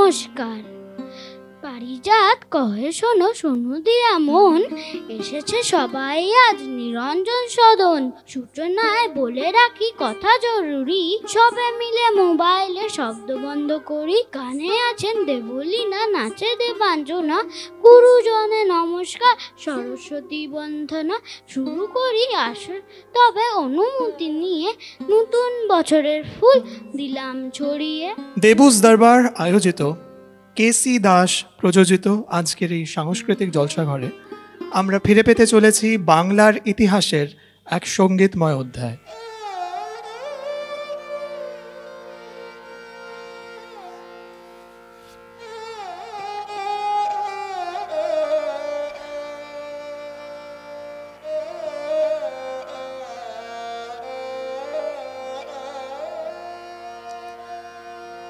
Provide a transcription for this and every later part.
নমস্কার। পারিজাত কহে শোনো শোনো দিয়া মন, এসেছে সবাই আজ নিরঞ্জন সদন। সূচনায় বলে রাখি কথা জরুরি, সবে মিলে মোবাইলে শব্দ বন্ধ করি। গানে আছেন দেবলীনা, নাচে দেবাঞ্জনা, গুরুজনে নমস্কার, সরস্বতী বন্দনা। শুরু করি আসর তবে অনুমতি নিয়ে, নতুন বছরের ফুল দিলাম ছড়িয়ে। দেবুস দরবার আয়োজিত কেসি দাস প্রযোজিত আজকের এই সাংস্কৃতিক জলসাঘরে আমরা ফিরে পেতে চলেছি বাংলার ইতিহাসের এক সঙ্গীতময় অধ্যায়।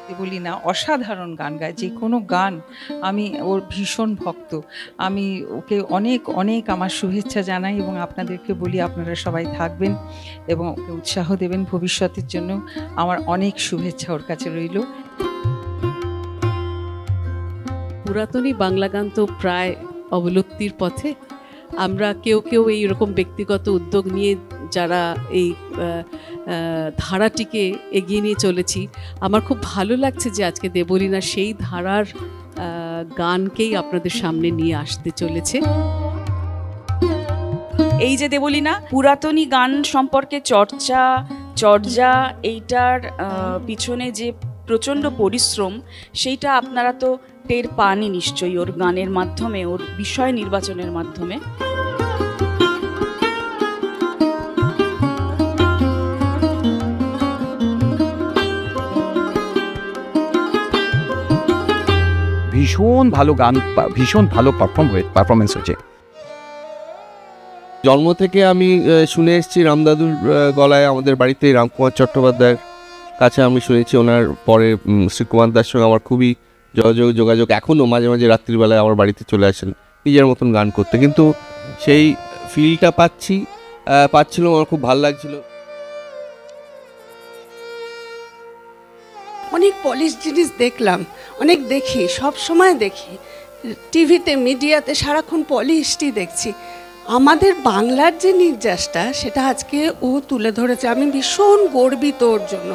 দেবলীনা অসাধারণ গান গায়, যে কোনো গান। আমি ওর ভীষণ ভক্ত, আমি ওকে অনেক অনেক আমার শুভেচ্ছা জানাই এবং আপনাদেরকে বলি আপনারা সবাই থাকবেন এবং ওকে উৎসাহ দেবেন ভবিষ্যতের জন্য। আমার অনেক শুভেচ্ছা ওর কাছে রইল। পুরাতনী বাংলা গান তো প্রায় অবলুপ্তির পথে। আমরা কেউ কেউ এইরকম ব্যক্তিগত উদ্যোগ নিয়ে যারা এই ধারাটিকে এগিয়ে নিয়ে চলেছি, আমার খুব ভালো লাগছে যে আজকে দেবলীনা সেই ধারার গানকেই আপনাদের সামনে নিয়ে আসতে চলেছে। এই যে দেবলীনা পুরাতনী গান সম্পর্কে চর্চা এইটার পিছনে যে প্রচণ্ড পরিশ্রম, সেইটা আপনারা তো টের পানই নিশ্চয়ই ওর গানের মাধ্যমে, ওর বিষয় নির্বাচনের মাধ্যমে। ভীষণ ভালো গান, ভীষণ ভালো পারফরমেন্স হয়েছে। জন্ম থেকে আমি শুনে এসেছি রামদাদুর গলায়, আমাদের বাড়িতে রামকুমার চট্টোপাধ্যায়ের কাছে আমি শুনেছি। ওনার পরে শ্রীকুমার দাসের সঙ্গে আমার খুবই যোগাযোগ এখনও মাঝে মাঝে রাত্রিবেলায় আমার বাড়িতে চলে আসেন নিজের মতন গান করতে, কিন্তু সেই ফিলটা পাচ্ছিল, আমার খুব ভালো লাগছিল। অনেক পলিশ জিনিস দেখলাম, অনেক দেখি, সব সময় দেখি টিভিতে, মিডিয়াতে সারাক্ষণ পলিশটি দেখছি। আমাদের বাংলার যে নির্যাসটা সেটা আজকে ও তুলে ধরেছে, আমি ভীষণ গর্বিত ওর জন্য।